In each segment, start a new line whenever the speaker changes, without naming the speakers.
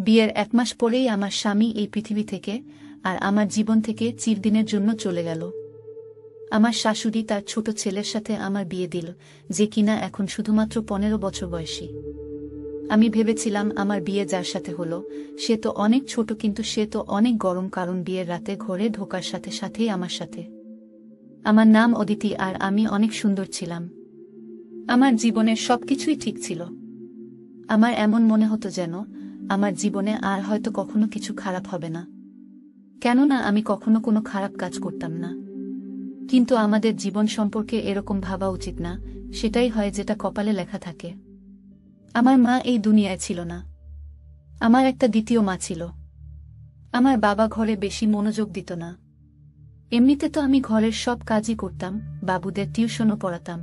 বিয়ের 1 মাস পরেই আমার স্বামী এই পৃথিবী থেকে আর আমার জীবন থেকে চিরদিনের জন্য চলে গেল। আমার শাশুড়ি তার ছোট ছেলের সাথে আমার বিয়ে দিল, যে কিনা এখন শুধুমাত্র 15 বছর বয়সী। আমি ভেবেছিলাম আমার বিয়ে যার সাথে হলো সে তো অনেক ছোট, কিন্তু সে তো অনেক গরম, কারণ বিয়ের রাতে ঘরে ঢোকার সাথে সাথেই আমার সাথে। আমার নাম অদিতি আর আমি অনেক সুন্দর ছিলাম। আমার জীবনের সবকিছুই ঠিক ছিল। আমার এমন মনে হতো যেন আমার জীবনে আর হয়তো কখনো কিছু খারাপ হবে না, কেননা আমি কখনো কোনো খারাপ কাজ করতাম না। কিন্তু আমাদের জীবন সম্পর্কে এরকম ভাবা উচিত না, সেটাই হয় যেটা কপালে লেখা থাকে। আমার মা এই দুনিয়ায় ছিল না। আমার একটা দ্বিতীয় মা ছিল। আমার বাবা ঘরে বেশি মনোযোগ দিত না। এমনিতে তো আমি ঘরের সব কাজই করতাম, বাবুদের টিউশনও পড়াতাম।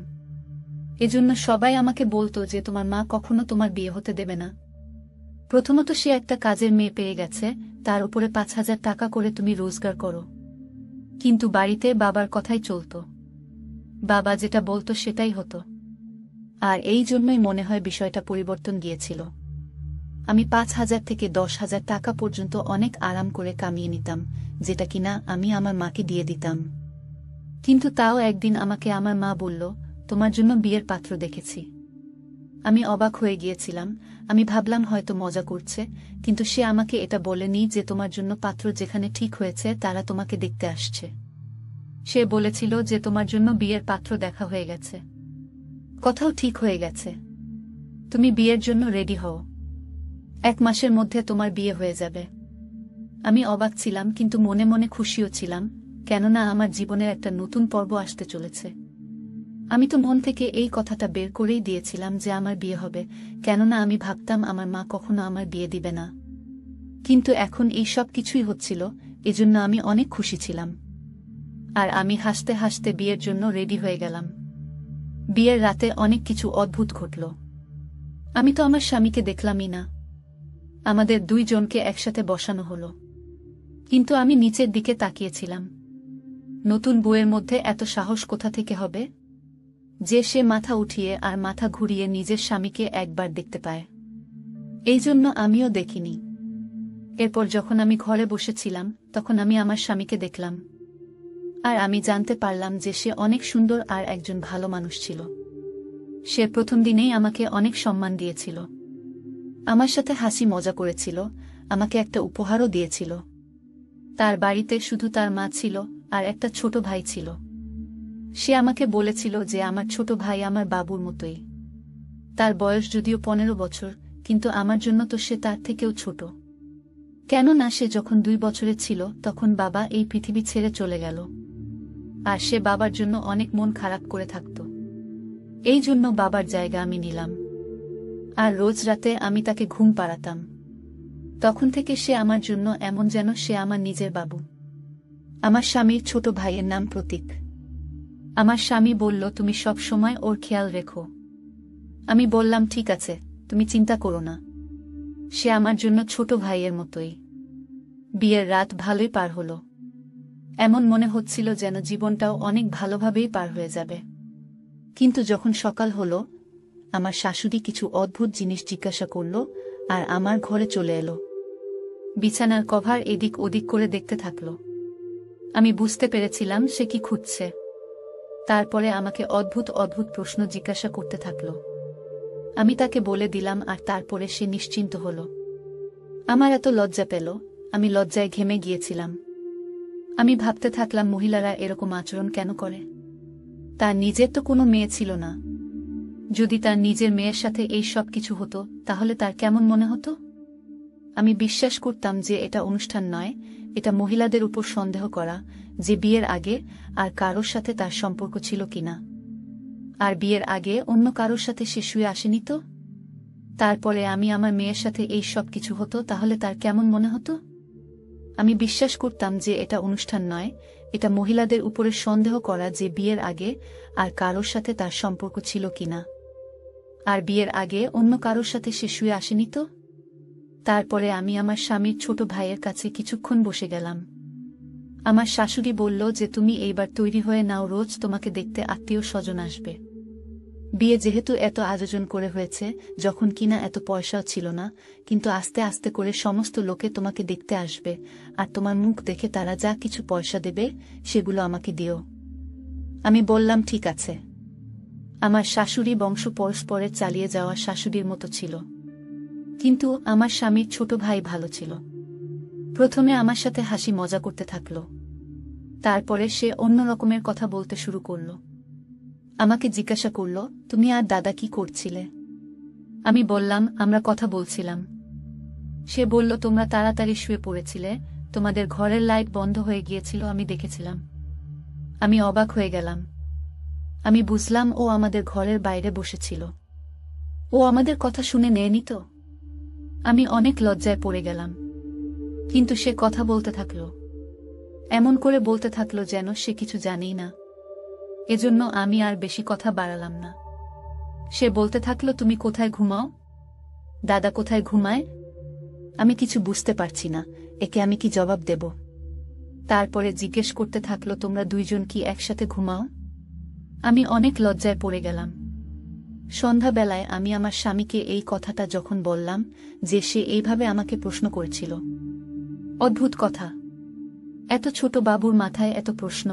এজন্য সবাই আমাকে বলতো যে তোমার মা কখনো তোমার বিয়ে হতে দেবে না। প্রথমত সে একটা কাজের মেয়ে পেয়ে গেছে, তার উপরে 5,000 টাকা করে তুমি রোজগার করো। কিন্তু বাড়িতে বাবার কথাই চলত। বাবা যেটা বলতো সেটাই হতো। আর এই জন্যই মনে হয় বিষয়টা পরিবর্তন গিয়েছিল। আমি 5,000 থেকে 10,000 টাকা পর্যন্ত অনেক আরাম করে কামিয়ে নিতাম, যেটা কিনা আমি আমার মাকে দিয়ে দিতাম। কিন্তু তাও একদিন আমাকে আমার মা বলল, তোমার জন্য বিয়ের পাত্র দেখেছি। আমি অবাক হয়ে গিয়েছিলাম। আমি ভাবলাম হয়তো মজা করছে, কিন্তু সে আমাকে এটা বলেনি যে তোমার জন্য পাত্র যেখানে ঠিক হয়েছে তারা তোমাকে দেখতে আসছে। সে বলেছিল যে তোমার জন্য বিয়ের পাত্র দেখা হয়ে গেছে, কথাও ঠিক হয়ে গেছে, তুমি বিয়ের জন্য রেডি হও, 1 মাসের মধ্যে তোমার বিয়ে হয়ে যাবে। আমি অবাক ছিলাম, কিন্তু মনে মনে খুশিও ছিলাম, কেননা আমার জীবনের একটা নতুন পর্ব আসতে চলেছে। আমি তো মন থেকে এই কথাটা বের করেই দিয়েছিলাম যে আমার বিয়ে হবে, কেননা আমি ভাবতাম আমার মা কখনো আমার বিয়ে দিবে না। কিন্তু এখন এই সব কিছুই হচ্ছিল, এজন্য আমি অনেক খুশি ছিলাম। আর আমি হাসতে হাসতে বিয়ের জন্য রেডি হয়ে গেলাম। বিয়ের রাতে অনেক কিছু অদ্ভুত ঘটল। আমি তো আমার স্বামীকে দেখলামই না। আমাদের 2 জনকে একসাথে বসানো হলো, কিন্তু আমি নিচের দিকে তাকিয়েছিলাম। নতুন বউয়ের মধ্যে এত সাহস কোথা থেকে হবে যে সে মাথা উঠিয়ে আর মাথা ঘুরিয়ে নিজের স্বামীকে একবার দেখতে পায়? এই জন্য আমিও দেখিনি। এরপর যখন আমি ঘরে বসেছিলাম তখন আমি আমার স্বামীকে দেখলাম, আর আমি জানতে পারলাম যে সে অনেক সুন্দর আর একজন ভালো মানুষ ছিল। সে প্রথম দিনেই আমাকে অনেক সম্মান দিয়েছিল, আমার সাথে হাসি মজা করেছিল, আমাকে একটা উপহারও দিয়েছিল। তার বাড়িতে শুধু তার মা ছিল আর একটা ছোট ভাই ছিল। সে আমাকে বলেছিল যে আমার ছোট ভাই আমার বাবুর মতোই। তার বয়স যদিও 15 বছর, কিন্তু আমার জন্য তো সে তার থেকেও ছোট। কেননা সে যখন 2 বছরের ছিল তখন বাবা এই পৃথিবী ছেড়ে চলে গেল, আর সে বাবার জন্য অনেক মন খারাপ করে থাকত। এই জন্য বাবার জায়গা আমি নিলাম, আর রোজ রাতে আমি তাকে ঘুম পাড়াতাম। তখন থেকে সে আমার জন্য এমন যেন সে আমার নিজের বাবু। আমার স্বামীর ছোট ভাইয়ের নাম প্রতীক। আমার স্বামী বলল, তুমি সব সময় ওর খেয়াল রেখো। আমি বললাম, ঠিক আছে, তুমি চিন্তা করো না। সে আমার জন্য ছোট ভাইয়ের মতোই। বিয়ের রাত ভালোই পার হলো। এমন মনে হচ্ছিল যেন জীবনটাও অনেক ভালোভাবেই পার হয়ে যাবে। কিন্তু যখন সকাল হলো, আমার শাশুড়ি কিছু অদ্ভুত জিনিস জিজ্ঞাসা করল আর আমার ঘরে চলে এলো। বিছানার কভার এদিক ওদিক করে দেখতে থাকল। আমি বুঝতে পেরেছিলাম সে কি খুঁজছে। তারপরে আমাকে অদ্ভুত অদ্ভুত প্রশ্ন জিজ্ঞাসা করতে থাকল। আমি তাকে বলে দিলাম, আর তারপরে সে নিশ্চিন্ত হল। আমার এত লজ্জা পেল, আমি লজ্জায় ঘেমে গিয়েছিলাম। আমি ভাবতে থাকলাম, মহিলারা এরকম আচরণ কেন করে? তার নিজের তো কোনো মেয়ে ছিল না। যদি তার নিজের মেয়ের সাথে এই সব কিছু হতো তাহলে তার কেমন মনে হতো? আমি বিশ্বাস করতাম যে এটা অনুষ্ঠান নয়, এটা মহিলাদের উপর সন্দেহ করা যে বিয়ের আগে আর কারোর সাথে তার সম্পর্ক ছিল কিনা। আর বিয়ের আগে অন্য কারোর সাথে সে শুয়ে আসেনি তো? তারপরে আমি আমার মেয়ের সাথে এই সব কিছু হতো তাহলে তার কেমন মনে হতো? আমি বিশ্বাস করতাম যে এটা অনুষ্ঠান নয়, এটা মহিলাদের উপরে সন্দেহ করা যে বিয়ের আগে আর কারোর সাথে তার সম্পর্ক ছিল কিনা। আর বিয়ের আগে অন্য কারোর সাথে সে শুয়ে আসেনি তো? তারপরে আমি আমার স্বামীর ছোট ভাইয়ের কাছে কিছুক্ষণ বসে গেলাম। আমার শাশুড়ি বলল যে তুমি এইবার তৈরি হয়ে নাও, রোজ তোমাকে দেখতে আত্মীয় স্বজন আসবে। বিয়ে যেহেতু এত আয়োজন করে হয়েছে, যখন কিনা এত পয়সাও ছিল না, কিন্তু আস্তে আস্তে করে সমস্ত লোকে তোমাকে দেখতে আসবে, আর তোমার মুখ দেখে তারা যা কিছু পয়সা দেবে সেগুলো আমাকে দিও। আমি বললাম ঠিক আছে। আমার শাশুড়ি বংশ পরস্পরে চালিয়ে যাওয়া শাশুড়ির মতো ছিল, কিন্তু আমার স্বামীর ছোট ভাই ভালো ছিল। প্রথমে আমার সাথে হাসি মজা করতে থাকল, তারপরে সে অন্য রকমের কথা বলতে শুরু করল। আমাকে জিজ্ঞাসা করল, তুমি আর দাদা কি করছিলে? আমি বললাম, আমরা কথা বলছিলাম। সে বলল, তোমরা তাড়াতাড়ি শুয়ে পড়েছিলে, তোমাদের ঘরের লাইট বন্ধ হয়ে গিয়েছিল, আমি দেখেছিলাম। আমি অবাক হয়ে গেলাম। আমি বুঝলাম ও আমাদের ঘরের বাইরে বসেছিল। ও আমাদের কথা শুনে নেয়নি তো? আমি অনেক লজ্জায় পড়ে গেলাম। কিন্তু সে কথা বলতে থাকল, এমন করে বলতে থাকল যেন সে কিছু জানেই না। এজন্য আমি আর বেশি কথা বাড়ালাম না। সে বলতে থাকল, তুমি কোথায় ঘুমাও? দাদা কোথায় ঘুমায়? আমি কিছু বুঝতে পারছি না, একে আমি কি জবাব দেব? তারপরে জিজ্ঞেস করতে থাকল, তোমরা দুইজন কি একসাথে ঘুমাও? আমি অনেক লজ্জায় পড়ে গেলাম। সন্ধ্যাবেলায় আমি আমার স্বামীকে এই কথাটা যখন বললাম যে সে এইভাবে আমাকে প্রশ্ন করেছিল। অদ্ভুত কথা, এত ছোট বাবুর মাথায় এত প্রশ্ন।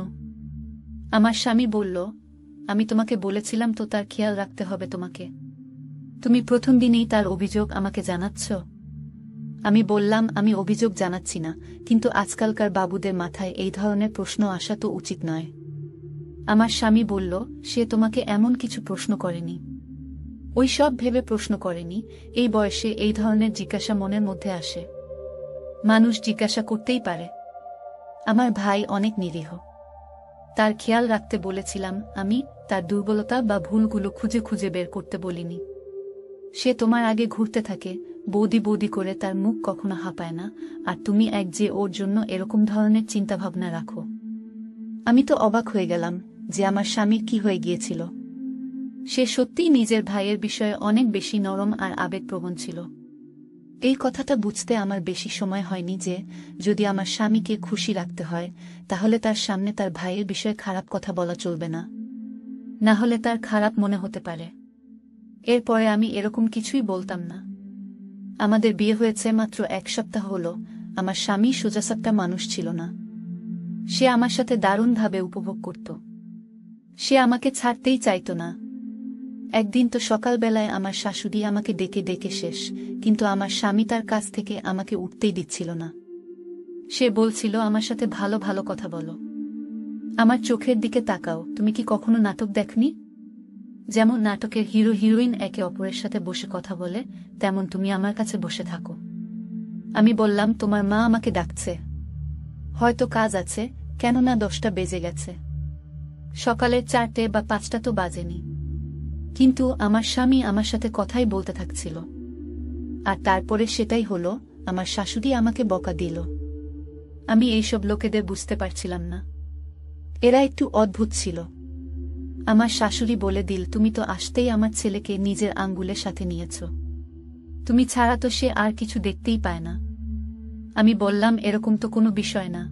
আমার স্বামী বলল, আমি তোমাকে বলেছিলাম তো তার খেয়াল রাখতে হবে তোমাকে। তুমি প্রথম দিনেই তার অভিযোগ আমাকে জানাচ্ছ? আমি বললাম, আমি অভিযোগ জানাচ্ছি না, কিন্তু আজকালকার বাবুদের মাথায় এই ধরনের প্রশ্ন আসা তো উচিত নয়। আমার স্বামী বলল, সে তোমাকে এমন কিছু প্রশ্ন করেনি। ওই সব ভেবে প্রশ্ন করেনি, এই বয়সে এই ধরনের জিজ্ঞাসা মনের মধ্যে আসে। মানুষ জিজ্ঞাসা করতেই পারে। আমার ভাই অনেক নিরীহ, তার খেয়াল রাখতে বলেছিলাম আমি, তার দুর্বলতা বা ভুলগুলো খুঁজে খুঁজে বের করতে বলিনি। সে তোমার আগে ঘুরতে থাকে, বৌদি বৌদি করে, তার মুখ কখনো হাঁপায় না, আর তুমি এক যে ওর জন্য এরকম ধরনের চিন্তাভাবনা রাখো। আমি তো অবাক হয়ে গেলাম যে আমার স্বামীর কি হয়ে গিয়েছিল। সে সত্যিই নিজের ভাইয়ের বিষয়ে অনেক বেশি নরম আর আবেগপ্রবণ ছিল। এই কথাটা বুঝতে আমার বেশি সময় হয়নি যে যদি আমার স্বামীকে খুশি রাখতে হয়, তাহলে তার সামনে তার ভাইয়ের বিষয়ে খারাপ কথা বলা চলবে না, না হলে তার খারাপ মনে হতে পারে। এরপরে আমি এরকম কিছুই বলতাম না। আমাদের বিয়ে হয়েছে মাত্র 1 সপ্তাহ হলো। আমার স্বামী সোজাসাপটা মানুষ ছিল না। সে আমার সাথে দারুণভাবে উপভোগ করত। সে আমাকে ছাড়তেই চাইত না। একদিন তো সকালবেলায় আমার শাশুড়ি আমাকে ডেকে ডেকে শেষ, কিন্তু আমার স্বামী তার কাছ থেকে আমাকে উঠতেই দিচ্ছিল না। সে বলছিল, আমার সাথে ভালো ভালো কথা বলো, আমার চোখের দিকে তাকাও। তুমি কি কখনো নাটক দেখনি? যেমন নাটকের হিরো হিরোইন একে অপরের সাথে বসে কথা বলে, তেমন তুমি আমার কাছে বসে থাকো। আমি বললাম, তোমার মা আমাকে ডাকছে, হয়তো কাজ আছে, কেননা 10টা বেজে গেছে। সকালের 4টে বা 5টা তো বাজেনি। কিন্তু আমার স্বামী আমার সাথে কথাই বলতে থাকছিল। আর তারপরে সেটাই হলো, আমার শাশুড়ি আমাকে বকা দিল। আমি এইসব লোকেদের বুঝতে পারছিলাম না। এরা একটু অদ্ভুত ছিল। আমার শাশুড়ি বলে দিল, তুমি তো আসতেই আমার ছেলেকে নিজের আঙ্গুলের সাথে নিয়েছ, তুমি ছাড়া তো সে আর কিছু দেখতেই পায় না। আমি বললাম, এরকম তো কোনো বিষয় না।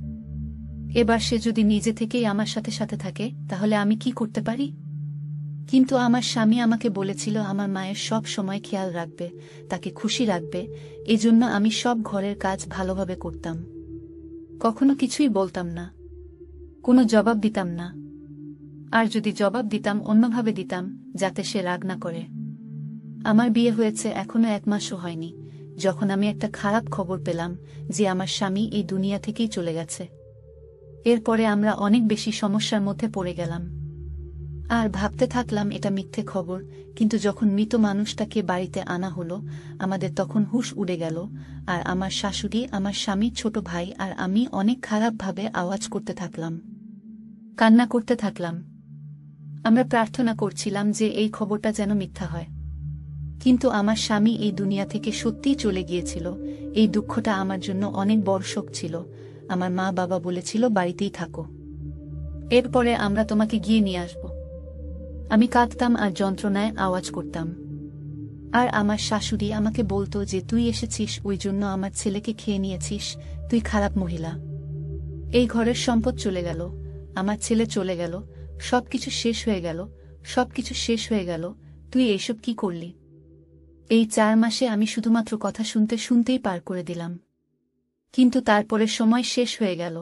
এবার সে যদি নিজে থেকেই আমার সাথে সাথে থাকে, তাহলে আমি কি করতে পারি? কিন্তু আমার স্বামী আমাকে বলেছিল আমার মায়ের সব সময় খেয়াল রাখবে, তাকে খুশি রাখবে, এজন্য আমি সব ঘরের কাজ ভালোভাবে করতাম। কখনো কিছুই বলতাম না, কোনো জবাব দিতাম না। আর যদি জবাব দিতাম, অন্যভাবে দিতাম, যাতে সে রাগ না করে। আমার বিয়ে হয়েছে এখনো 1 মাসও হয়নি, যখন আমি একটা খারাপ খবর পেলাম যে আমার স্বামী এই দুনিয়া থেকেই চলে গেছে। এরপরে আমরা অনেক বেশি সমস্যার মধ্যে পড়ে গেলাম। আর ভাবতে থাকলাম এটা মিথ্যে খবর, কিন্তু যখন মৃত মানুষটাকে বাড়িতে আনা হলো, আমাদের তখন হুঁশ উড়ে গেল। আর আমার শাশুড়ি, আমার স্বামীর ছোট ভাই আর আমি অনেক খারাপভাবে আওয়াজ করতে থাকলাম, কান্না করতে থাকলাম। আমরা প্রার্থনা করছিলাম যে এই খবরটা যেন মিথ্যা হয়। কিন্তু আমার স্বামী এই দুনিয়া থেকে সত্যিই চলে গিয়েছিল। এই দুঃখটা আমার জন্য অনেক বড় শোক ছিল। আমার মা বাবা বলেছিল, বাড়িতেই থাকো, এরপরে আমরা তোমাকে গিয়ে নিয়ে আসব। আমি কাঁদতাম আর যন্ত্রণায় আওয়াজ করতাম। আর আমার শাশুড়ি আমাকে বলতো যে তুই এসেছিস, ওই জন্য আমার ছেলেকে খেয়ে নিয়েছিস, তুই খারাপ মহিলা। এই ঘরের সম্পদ চলে গেল, আমার ছেলে চলে গেল, সবকিছু শেষ হয়ে গেল, সবকিছু শেষ হয়ে গেল, তুই এইসব কি করলি? এই 4 মাসে আমি শুধুমাত্র কথা শুনতে শুনতেই পার করে দিলাম। কিন্তু তারপরে সময় শেষ হয়ে গেল।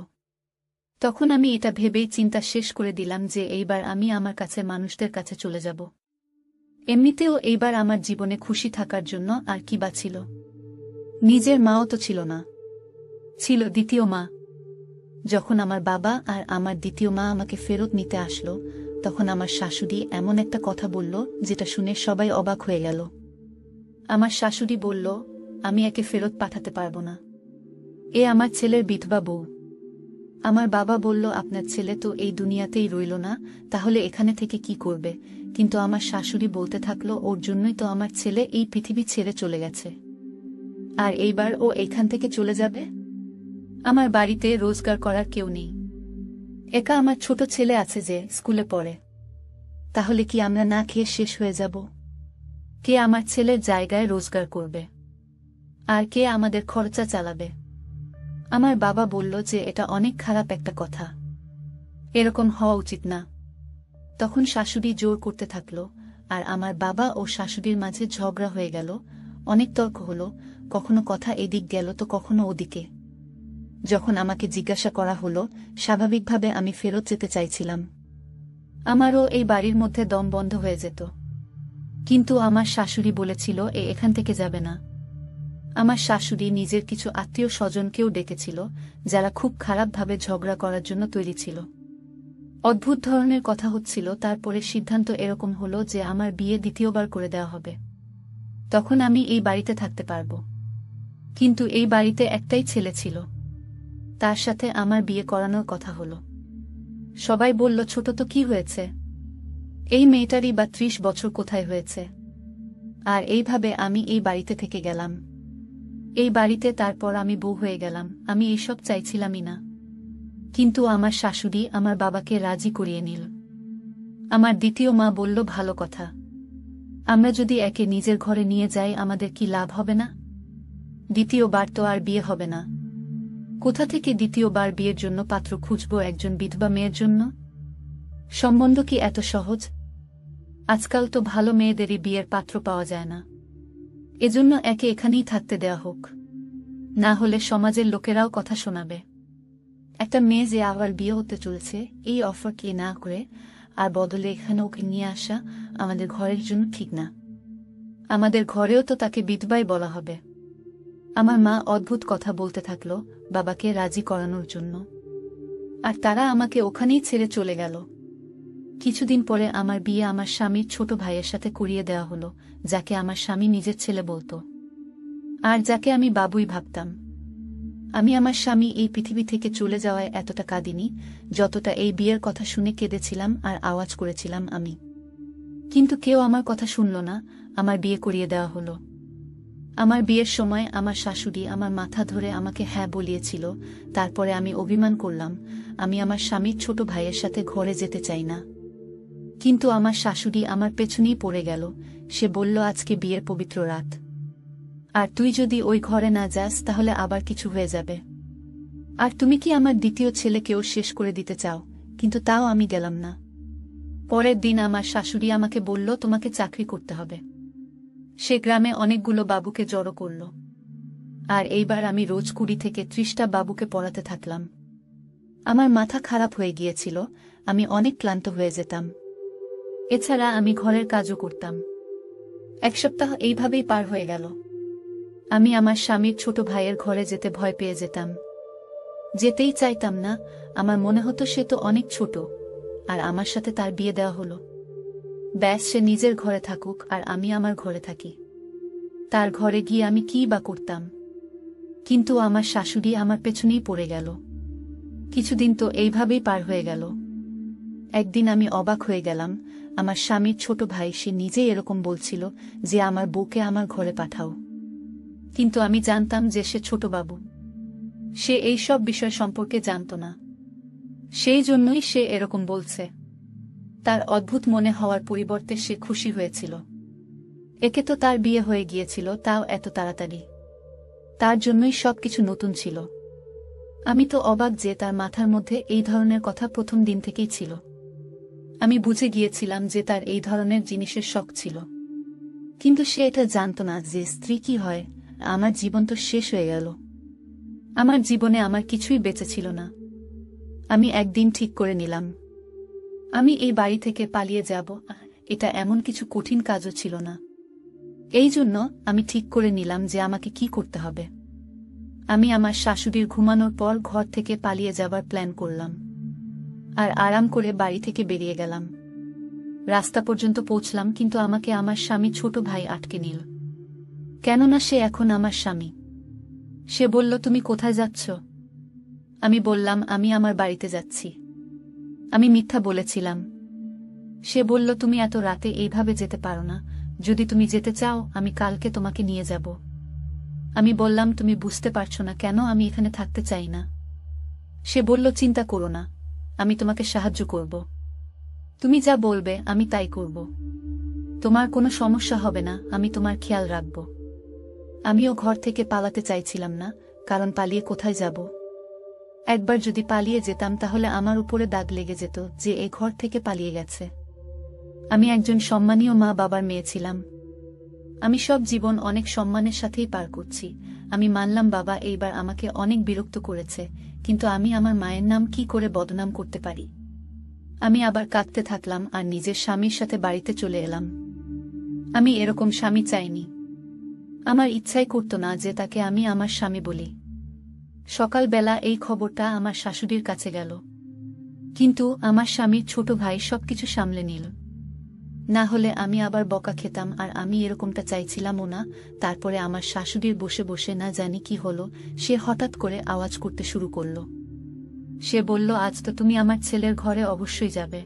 তখন আমি এটা ভেবেই চিন্তা শেষ করে দিলাম যে এইবার আমি আমার কাছে মানুষদের কাছে চলে যাব। এমনিতেও এইবার আমার জীবনে খুশি থাকার জন্য আর কি বা ছিল? নিজের মাও তো ছিল না, ছিল দ্বিতীয় মা। যখন আমার বাবা আর আমার দ্বিতীয় মা আমাকে ফেরত নিতে আসলো, তখন আমার শাশুড়ি এমন একটা কথা বলল যেটা শুনে সবাই অবাক হয়ে গেল। আমার শাশুড়ি বলল, আমি একে ফেরত পাঠাতে পারবো না, এ আমার ছেলের বিধবা বউ। আমার বাবা বলল, আপনার ছেলে তো এই দুনিয়াতেই রইল না, তাহলে এখানে থেকে কি করবে? কিন্তু আমার শাশুড়ি বলতে থাকলো, ওর জন্যই তো আমার ছেলে এই পৃথিবী ছেড়ে চলে গেছে, আর এইবার ও এখান থেকে চলে যাবে। আমার বাড়িতে রোজগার করার কেউ নেই, একা আমার ছোট ছেলে আছে যে স্কুলে পড়ে। তাহলে কি আমরা না খেয়ে শেষ হয়ে যাব? কে আমার ছেলের জায়গায় রোজগার করবে? আর কে আমাদের খরচা চালাবে? আমার বাবা বলল যে এটা অনেক খারাপ একটা কথা, এরকম হওয়া উচিত না। তখন শাশুড়ি জোর করতে থাকলো, আর আমার বাবা ও শাশুড়ির মাঝে ঝগড়া হয়ে গেল। অনেক তর্ক হলো, কখনো কথা এদিক গেল তো কখনো ওদিকে। যখন আমাকে জিজ্ঞাসা করা হলো, স্বাভাবিকভাবে আমি ফেরত যেতে চাইছিলাম। আমারও এই বাড়ির মধ্যে দম বন্ধ হয়ে যেত, কিন্তু আমার শাশুড়ি বলেছিল এখান থেকে যাবে না। আমার শাশুড়ি নিজের কিছু আত্মীয় স্বজনকেও ডেকেছিল, যারা খুব খারাপভাবে ঝগড়া করার জন্য তৈরি ছিল। অদ্ভুত ধরনের কথা হচ্ছিল। তারপরে সিদ্ধান্ত এরকম হলো যে আমার বিয়ে দ্বিতীয়বার করে দেওয়া হবে, তখন আমি এই বাড়িতে থাকতে পারব। কিন্তু এই বাড়িতে একটাই ছেলে ছিল, তার সাথে আমার বিয়ে করানোর কথা হলো। সবাই বলল, ছোট তো কি হয়েছে, এই মেয়েটারই বা 30 বছর কোথায় হয়েছে? আর এইভাবে আমি এই বাড়িতে থেকে গেলাম। এই বাড়িতে তারপর আমি বউ হয়ে গেলাম। আমি এইসব চাইছিলামই না, কিন্তু আমার শাশুড়ি আমার বাবাকে রাজি করিয়ে নিল। আমার দ্বিতীয় মা বলল, ভালো কথা, আমরা যদি একে নিজের ঘরে নিয়ে যাই আমাদের কি লাভ হবে না? দ্বিতীয়বার তো আর বিয়ে হবে না, কোথা থেকে দ্বিতীয়বার বিয়ের জন্য পাত্র খুঁজব একজন বিধবা মেয়ের জন্য? সম্বন্ধ কি এত সহজ? আজকাল তো ভালো মেয়েদেরই বিয়ের পাত্র পাওয়া যায় না। এজন্য একে এখানেই থাকতে দেয়া হোক, না হলে সমাজের লোকেরাও কথা শোনাবে। একটা মেয়ে যে আবার বিয়ে হতে চলেছে, এই অফার কে না করে আর বদলে এখানে ওকে নিয়ে আসা আমাদের ঘরের জন্য ঠিক না। আমাদের ঘরেও তো তাকে বিধবাই বলা হবে। আমার মা অদ্ভুত কথা বলতে থাকলো বাবাকে রাজি করানোর জন্য, আর তারা আমাকে ওখানেই ছেড়ে চলে গেল। কিছুদিন পরে আমার বিয়ে আমার স্বামীর ছোট ভাইয়ের সাথে করিয়ে দেওয়া হলো, যাকে আমার স্বামী নিজের ছেলে বলতো, আর যাকে আমি বাবুই ভাবতাম। আমি আমার স্বামী এই পৃথিবী থেকে চলে যাওয়ায় এতটা কাঁদিনি যতটা এই বিয়ের কথা শুনে কেঁদেছিলাম আর আওয়াজ করেছিলাম আমি। কিন্তু কেউ আমার কথা শুনল না, আমার বিয়ে করিয়ে দেওয়া হলো। আমার বিয়ের সময় আমার শাশুড়ি আমার মাথা ধরে আমাকে হ্যাঁ বলিয়েছিল। তারপরে আমি অভিমান করলাম, আমি আমার স্বামীর ছোট ভাইয়ের সাথে ঘরে যেতে চাই না। কিন্তু আমার শাশুড়ি আমার পেছনেই পড়ে গেল। সে বলল, আজকে বিয়ের পবিত্র রাত, আর তুই যদি ওই ঘরে না যাস তাহলে আবার কিছু হয়ে যাবে। আর তুমি কি আমার দ্বিতীয় ছেলেকেও শেষ করে দিতে চাও? কিন্তু তাও আমি গেলাম না। পরের দিন আমার শাশুড়ি আমাকে বলল, তোমাকে চাকরি করতে হবে। সে গ্রামে অনেকগুলো বাবুকে জড়ো করল, আর এইবার আমি রোজ 20 থেকে 30টা বাবুকে পড়াতে থাকলাম। আমার মাথা খারাপ হয়ে গিয়েছিল, আমি অনেক ক্লান্ত হয়ে যেতাম। এছাড়া আমি ঘরের কাজও করতাম। 1 সপ্তাহ এইভাবেই পার হয়ে গেল। আমি আমার স্বামীর ছোট ভাইয়ের ঘরে যেতে ভয় পেয়ে যেতাম, যেতেই চাইতাম না। আমার মনে হতো সে তো অনেক ছোট, আর আমার সাথে তার বিয়ে দেওয়া হলো। ব্যাস, সে নিজের ঘরে থাকুক আর আমি আমার ঘরে থাকি। তার ঘরে গিয়ে আমি কি বা করতাম? কিন্তু আমার শাশুড়ি আমার পেছনেই পড়ে গেল। কিছুদিন তো এইভাবেই পার হয়ে গেল। একদিন আমি অবাক হয়ে গেলাম, আমার স্বামীর ছোট ভাই সে নিজেই এরকম বলছিল যে আমার বউকে আমার ঘরে পাঠাও। কিন্তু আমি জানতাম যে সে ছোট বাবু, সে এই সব বিষয় সম্পর্কে জানত না। সেই জন্যই সে এরকম বলছে। তার অদ্ভুত মনে হওয়ার পরিবর্তে সে খুশি হয়েছিল। একে তো তার বিয়ে হয়ে গিয়েছিল, তাও এত তাড়াতাড়ি। তার জন্যই সবকিছু নতুন ছিল। আমি তো অবাক যে তার মাথার মধ্যে এই ধরনের কথা প্রথম দিন থেকেই ছিল। আমি বুঝে গিয়েছিলাম যে তার এই ধরনের জিনিসের শখ ছিল, কিন্তু সে এটা জানত না যে স্ত্রী কি হয়। আমার জীবন তো শেষ হয়ে গেল। আমার জীবনে আমার কিছুই বেঁচে ছিল না। আমি একদিন ঠিক করে নিলাম, আমি এই বাড়ি থেকে পালিয়ে যাব। এটা এমন কিছু কঠিন কাজও ছিল না। এই জন্য আমি ঠিক করে নিলাম যে আমাকে কি করতে হবে। আমি আমার শাশুড়ির ঘুমানোর পর ঘর থেকে পালিয়ে যাবার প্ল্যান করলাম, আর আরাম করে বাড়ি থেকে বেরিয়ে গেলাম। রাস্তা পর্যন্ত পৌঁছলাম, কিন্তু আমাকে আমার স্বামী ছোট ভাই আটকে নিল, কেননা সে এখন আমার স্বামী। সে বলল, তুমি কোথায় যাচ্ছ? আমি বললাম, আমি আমার বাড়িতে যাচ্ছি। আমি মিথ্যা বলেছিলাম। সে বলল, তুমি এত রাতে এইভাবে যেতে পারো না। যদি তুমি যেতে চাও, আমি কালকে তোমাকে নিয়ে যাব। আমি বললাম, তুমি বুঝতে পারছো না কেন আমি এখানে থাকতে চাই না। সে বলল, চিন্তা করো না, আমি তোমাকে সাহায্য করব। তুমি যা বলবে আমি তাই করব। তোমার কোনো সমস্যা হবে না, আমি তোমার খেয়াল রাখব। আমিও ঘর থেকে পালাতে চাইছিলাম না, কারণ পালিয়ে কোথায় যাব? একবার যদি পালিয়ে যেতাম তাহলে আমার উপরে দাগ লেগে যেত যে এ ঘর থেকে পালিয়ে গেছে। আমি একজন সম্মানীয় মা বাবার মেয়ে ছিলাম। আমি সব জীবন অনেক সম্মানের সাথেই পার করছি। আমি মানলাম বাবা এইবার আমাকে অনেক বিরক্ত করেছে, কিন্তু আমি আমার মায়ের নাম কি করে বদনাম করতে পারি? আমি আবার কাঁদতে থাকলাম আর নিজের স্বামীর সাথে বাড়িতে চলে এলাম। আমি এরকম স্বামী চাইনি। আমার ইচ্ছাই করত না যে তাকে আমি আমার স্বামী বলি। সকালবেলা এই খবরটা আমার শাশুড়ির কাছে গেল, কিন্তু আমার স্বামীর ছোট ভাই সবকিছু সামলে নিল। না হলে আমি আবার বকা খেতাম, আর আমি এরকমটা চাইছিলামও না। তারপরে আমার শাশুড়ির বসে বসে না জানি কি হলো, সে হঠাৎ করে আওয়াজ করতে শুরু করল। সে বলল, আজ তো তুমি আমার ছেলের ঘরে অবশ্যই যাবে।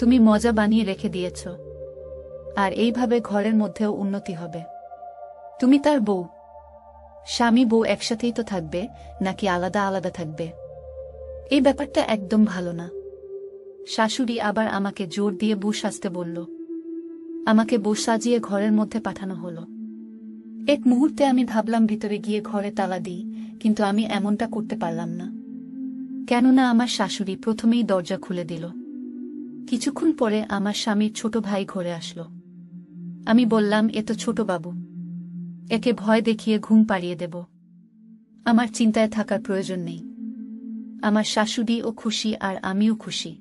তুমি মজা বানিয়ে রেখে দিয়েছ, আর এইভাবে ঘরের মধ্যেও উন্নতি হবে। তুমি তার বউ। স্বামী বউ একসাথেই তো থাকবে, নাকি আলাদা আলাদা থাকবে? এই ব্যাপারটা একদম ভালো না। শাশুড়ি আবার আমাকে জোর দিয়ে বউ সাজতে বলল। আমাকে বউ সাজিয়ে ঘরের মধ্যে পাঠানো হলো। এক মুহূর্তে আমি ভাবলাম ভিতরে গিয়ে ঘরে তালা দিই, কিন্তু আমি এমনটা করতে পারলাম না, কেননা আমার শাশুড়ি প্রথমেই দরজা খুলে দিল। কিছুক্ষণ পরে আমার স্বামীর ছোট ভাই ঘরে আসলো। আমি বললাম, এ তো ছোট বাবু, একে ভয় দেখিয়ে ঘুম পাড়িয়ে দেব। আমার চিন্তায় থাকার প্রয়োজন নেই। আমার শাশুড়িও খুশি আর আমিও খুশি,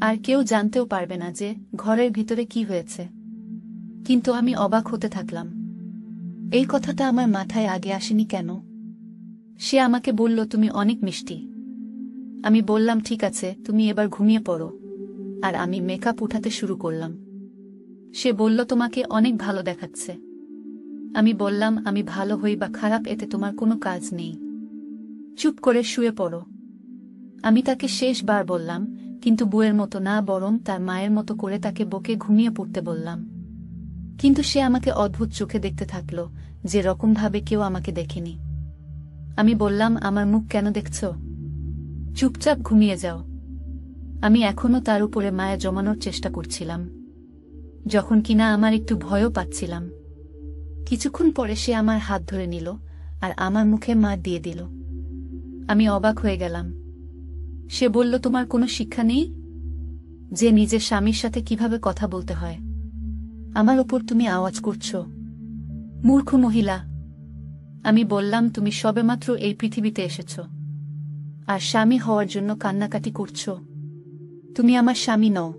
আর কেউ জানতেও পারবে না যে ঘরের ভিতরে কি হয়েছে। কিন্তু আমি অবাক হতে থাকলাম, এই কথাটা আমার মাথায় আগে আসেনি কেন? সে আমাকে বলল, তুমি অনেক মিষ্টি। আমি বললাম, ঠিক আছে, তুমি এবার ঘুমিয়ে পড়ো। আর আমি মেকআপ উঠাতে শুরু করলাম। সে বলল, তোমাকে অনেক ভালো দেখাচ্ছে। আমি বললাম, আমি ভালো হই বা খারাপ এতে তোমার কোনো কাজ নেই, চুপ করে শুয়ে পড়ো। আমি তাকে শেষবার বললাম, কিন্তু বউয়ের মতো না, বরং তার মায়ের মতো করে তাকে বকে ঘুমিয়ে পড়তে বললাম। কিন্তু সে আমাকে অদ্ভুত চোখে দেখতে থাকল, যে রকমভাবে কেউ আমাকে দেখেনি। আমি বললাম, আমার মুখ কেন দেখছ? চুপচাপ ঘুমিয়ে যাও। আমি এখনো তার উপরে মায়া জমানোর চেষ্টা করছিলাম, যখন কিনা আমার একটু ভয়ও পাচ্ছিলাম। কিছুক্ষণ পরে সে আমার হাত ধরে নিল আর আমার মুখে মার দিয়ে দিল। আমি অবাক হয়ে গেলাম। সে বলল, তোমার কোনো শিক্ষা নেই যে নিজের স্বামীর সাথে কিভাবে কথা বলতে হয়? আমার ওপর তুমি আওয়াজ করছ, মূর্খ মহিলা। আমি বললাম, তুমি সবেমাত্র এই পৃথিবীতে এসেছ আর স্বামী হওয়ার জন্য কান্নাকাটি করছ। তুমি আমার স্বামী নও।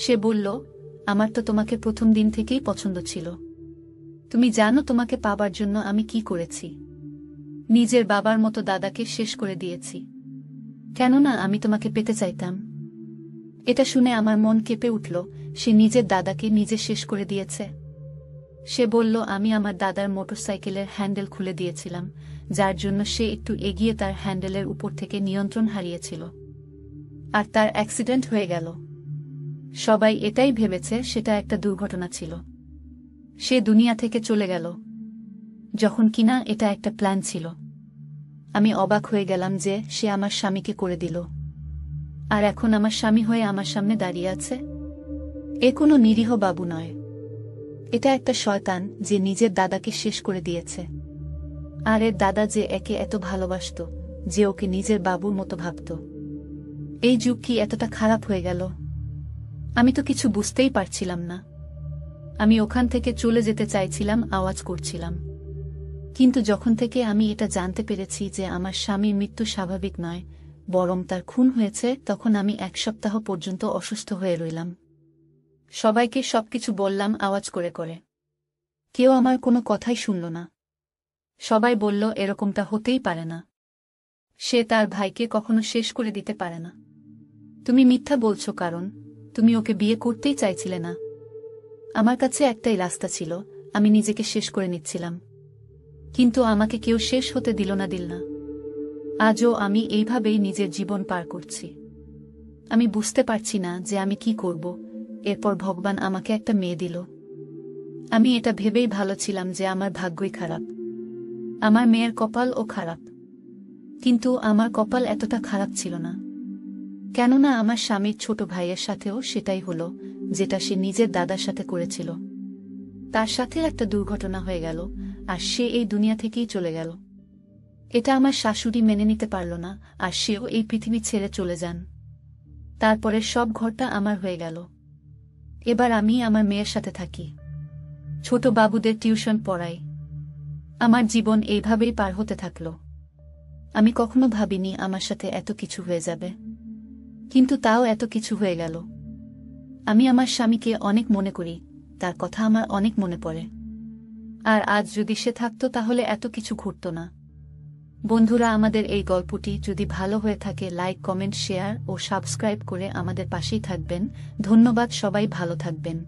সে বলল, আমার তো তোমাকে প্রথম দিন থেকেই পছন্দ ছিল। তুমি জানো তোমাকে পাবার জন্য আমি কি করেছি? নিজের বাবার মতো দাদাকে শেষ করে দিয়েছি, কেননা আমি তোমাকে পেতে চাইতাম। এটা শুনে আমার মন কেঁপে উঠল। সে নিজের দাদাকে নিজে শেষ করে দিয়েছে। সে বলল, আমি আমার দাদার মোটরসাইকেলের হ্যান্ডেল খুলে দিয়েছিলাম, যার জন্য সে একটু এগিয়ে তার হ্যান্ডেলের উপর থেকে নিয়ন্ত্রণ হারিয়েছিল, আর তার অ্যাক্সিডেন্ট হয়ে গেল। সবাই এটাই ভেবেছে সেটা একটা দুর্ঘটনা ছিল। সে দুনিয়া থেকে চলে গেল, যখন কিনা এটা একটা প্ল্যান ছিল। আমি অবাক হয়ে গেলাম যে সে আমার স্বামীকে করে দিল, আর এখন আমার স্বামী হয়ে আমার সামনে দাঁড়িয়ে আছে। এ কোনো নিরীহ বাবু নয়, এটা একটা শয়তান যে নিজের দাদাকে শেষ করে দিয়েছে। আর এর দাদা যে একে এত ভালোবাসত যে ওকে নিজের বাবুর মতো ভাবত। এই যুগ কি এতটা খারাপ হয়ে গেল? আমি তো কিছু বুঝতেই পারছিলাম না। আমি ওখান থেকে চলে যেতে চাইছিলাম, আওয়াজ করছিলাম। কিন্তু যখন থেকে আমি এটা জানতে পেরেছি যে আমার স্বামীর মৃত্যু স্বাভাবিক নয়, বরং তার খুন হয়েছে, তখন আমি 1 সপ্তাহ পর্যন্ত অসুস্থ হয়ে রইলাম। সবাইকে সবকিছু বললাম আওয়াজ করে করে। কেউ আমার কোনো কথাই শুনল না। সবাই বলল এরকমটা হতেই পারে না। সে তার ভাইকে কখনো শেষ করে দিতে পারে না। তুমি মিথ্যা বলছো, কারণ তুমি ওকে বিয়ে করতেই চাইছিলে না। আমার কাছে একটাই রাস্তা ছিল, আমি নিজেকে শেষ করে নিচ্ছিলাম। কিন্তু আমাকে কেউ শেষ হতে দিল না। আজও আমি এইভাবেই নিজের জীবন পার করছি। আমি বুঝতে পারছি না যে আমি কি করব। এরপর ভগবান আমাকে একটা মেয়ে দিল। আমি এটা ভেবেই ভালো ছিলাম যে আমার ভাগ্যই খারাপ, আমার মেয়ের কপালও খারাপ। কিন্তু আমার কপাল এতটা খারাপ ছিল না, কেননা আমার স্বামীর ছোট ভাইয়ের সাথেও সেটাই হলো, যেটা সে নিজের দাদার সাথে করেছিল। তার সাথে একটা দুর্ঘটনা হয়ে গেল, আর সে এই দুনিয়া থেকেই চলে গেল। এটা আমার শাশুড়ি মেনে নিতে পারল না, আর সেও এই পৃথিবী ছেড়ে চলে যান। তারপরে সব ঘরটা আমার হয়ে গেল। এবার আমি আমার মেয়ের সাথে থাকি, ছোট বাবুদের টিউশন পড়াই। আমার জীবন এইভাবেই পার হতে থাকল। আমি কখনো ভাবিনি আমার সাথে এত কিছু হয়ে যাবে, কিন্তু তাও এত কিছু হয়ে গেল। আমি আমার স্বামীকে অনেক মনে করি, তার কথা আমার অনেক মনে পড়ে। আর আজ যদি সে থাকতো তাহলে এত কিছু ঘটতো না। বন্ধুরা, আমাদের এই গল্পটি যদি ভালো হয়ে থাকে, লাইক, কমেন্ট, শেয়ার ও সাবস্ক্রাইব করে আমাদের পাশেই থাকবেন। ধন্যবাদ, সবাই ভালো থাকবেন।